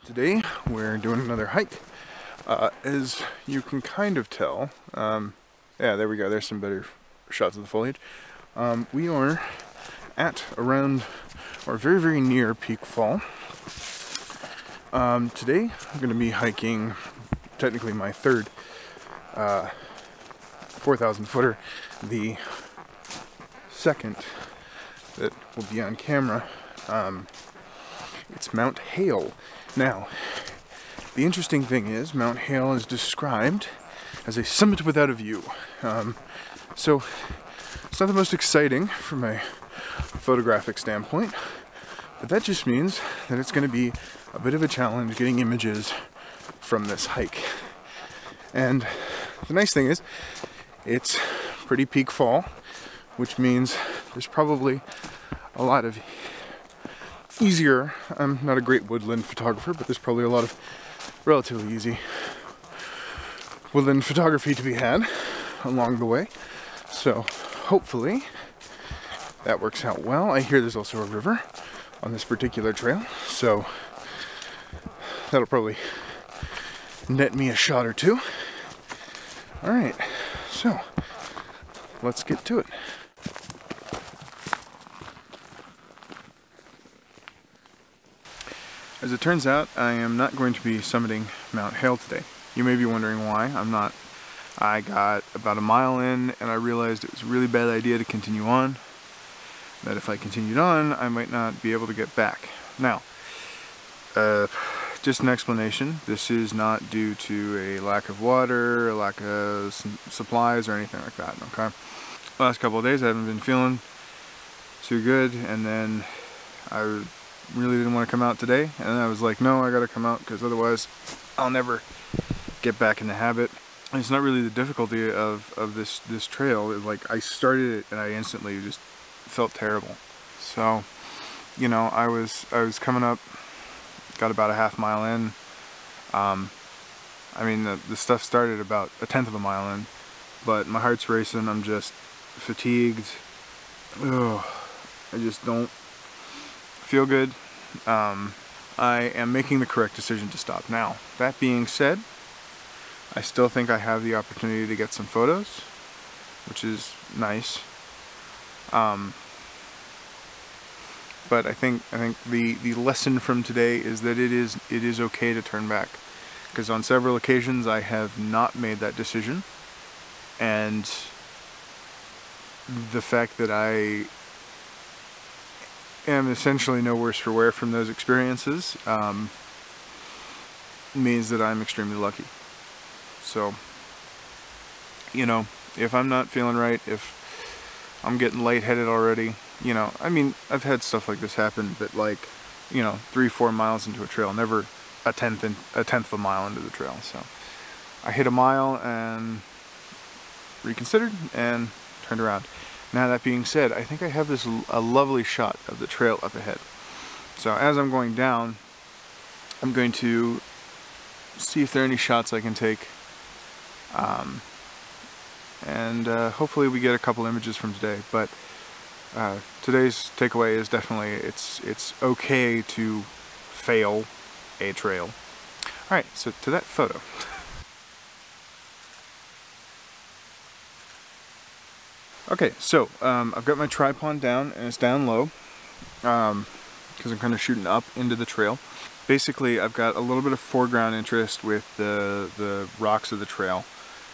Today we're doing another hike. As you can kind of tell, yeah, there we go, there's some better shots of the foliage. We are at around, or very, very near peak fall. Today I'm going to be hiking, technically my third 4,000 footer, the second that will be on camera. It's Mount Hale. Now, the interesting thing is, Mount Hale is described as a summit without a view. So, it's not the most exciting from a photographic standpoint, but that just means that it's going to be a bit of a challenge getting images from this hike. And the nice thing is, it's pretty peak fall, which means there's probably a lot of easier, I'm not a great woodland photographer, but there's probably a lot of relatively easy woodland photography to be had along the way. So hopefully that works out well. I hear there's also a river on this particular trail, so that'll probably net me a shot or two. Alright, so let's get to it. As it turns out, I am not going to be summiting Mount Hale today. You may be wondering why. I'm not. I got about a mile in and I realized it was a really bad idea to continue on. That if I continued on, I might not be able to get back. Now, just an explanation. This is not due to a lack of water, a lack of supplies, or anything like that, okay? The last couple of days I haven't been feeling too good, and then I really didn't want to come out today, and I was like, no, I gotta come out because otherwise I'll never get back in the habit. And it's not really the difficulty of this trail. Like, I started it and I instantly just felt terrible. So, you know, I was coming up, got about a half mile in. I mean, the stuff started about a tenth of a mile in, but my heart's racing. I'm just fatigued. Ugh, I just don't feel good. I am making the correct decision to stop now. That being said, I still think I have the opportunity to get some photos, which is nice. But I think the lesson from today is that it is okay to turn back, because on several occasions I have not made that decision, and the fact that I am essentially no worse for wear from those experiences means that I'm extremely lucky. So, you know, if I'm not feeling right, if I'm getting lightheaded already, you know, I mean, I've had stuff like this happen, but like, you know, 3-4 miles into a trail, never a tenth of a mile into the trail. So I hit a mile and reconsidered and turned around. Now, that being said, I think I have a lovely shot of the trail up ahead. So as I'm going down, I'm going to see if there are any shots I can take, and hopefully we get a couple images from today. But today's takeaway is definitely it's okay to fail a trail. All right, so to that photo. Okay, so I've got my tripod down, and it's down low because I'm kind of shooting up into the trail. Basically, I've got a little bit of foreground interest with the rocks of the trail,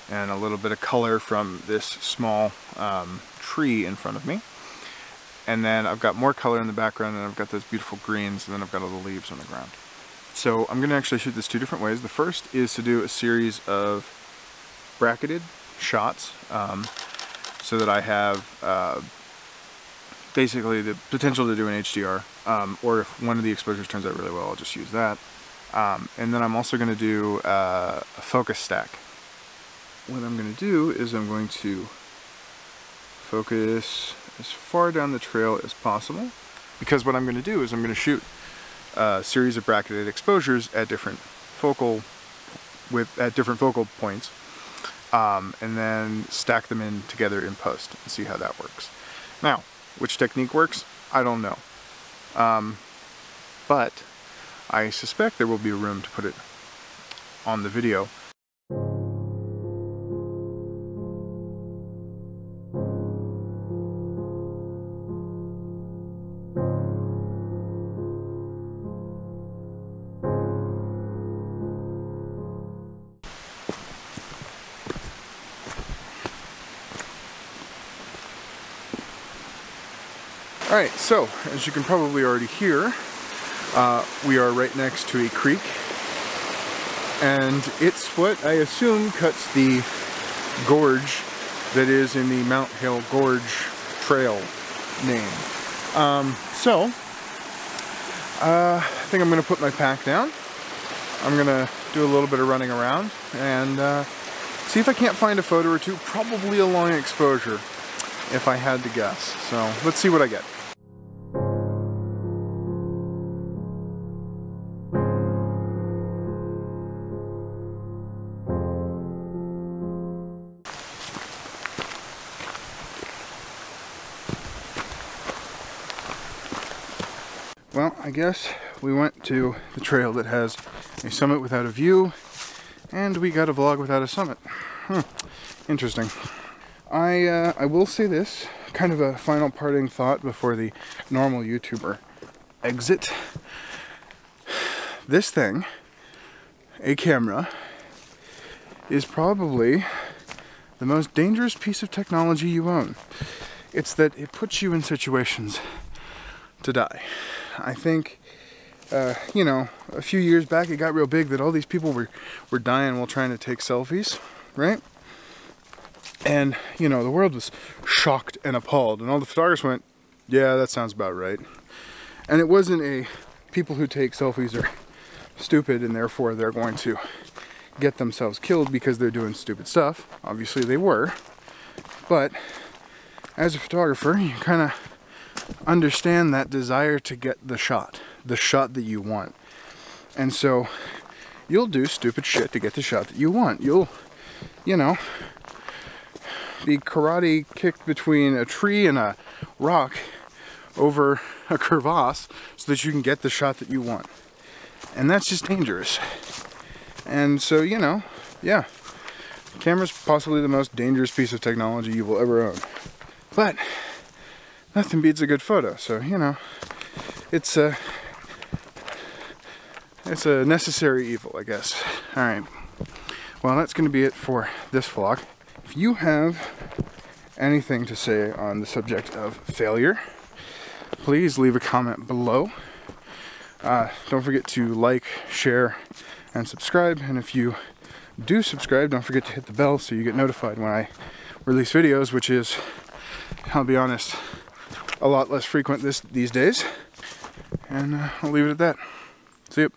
and a little bit of color from this small tree in front of me. And then I've got more color in the background, and I've got those beautiful greens, and then I've got all the leaves on the ground. So I'm going to actually shoot this two different ways. The first is to do a series of bracketed shots, so that I have basically the potential to do an HDR, or if one of the exposures turns out really well, I'll just use that. And then I'm also going to do a focus stack. What I'm going to do is I'm going to focus as far down the trail as possible, because what I'm going to do is I'm going to shoot a series of bracketed exposures at different focal points. And then stack them in together in post and see how that works. Now, which technique works? I don't know. But I suspect there will be room to put it on the video. Alright, so as you can probably already hear, we are right next to a creek, and it's what I assume cuts the gorge that is in the Mount Hale Gorge Trail name. I think I'm going to put my pack down. I'm going to do a little bit of running around and see if I can't find a photo or two, probably a long exposure if I had to guess. So let's see what I get. Well, I guess we went to the trail that has a summit without a view, and we got a vlog without a summit. Interesting. I will say this, kind of a final parting thought before the normal YouTuber exit. This thing, a camera, is probably the most dangerous piece of technology you own. It's that it puts you in situations to die. I think, you know, a few years back it got real big that all these people were dying while trying to take selfies, right? And, you know, the world was shocked and appalled, and all the photographers went, yeah, that sounds about right. And it wasn't a people who take selfies are stupid and therefore they're going to get themselves killed because they're doing stupid stuff. Obviously they were, but as a photographer, you kind of understand that desire to get the shot that you want. And so you'll do stupid shit to get the shot that you want. You'll, you know, be karate kicked between a tree and a rock over a crevasse so that you can get the shot that you want. And that's just dangerous. And so, you know, yeah, camera's possibly the most dangerous piece of technology you will ever own. But nothing beats a good photo, so, you know, it's a necessary evil, I guess. Alright, well, that's going to be it for this vlog. If you have anything to say on the subject of failure, please leave a comment below. Don't forget to like, share, and subscribe, and if you do subscribe, don't forget to hit the bell so you get notified when I release videos, which is, I'll be honest, a lot less frequent these days. And I'll leave it at that. See you.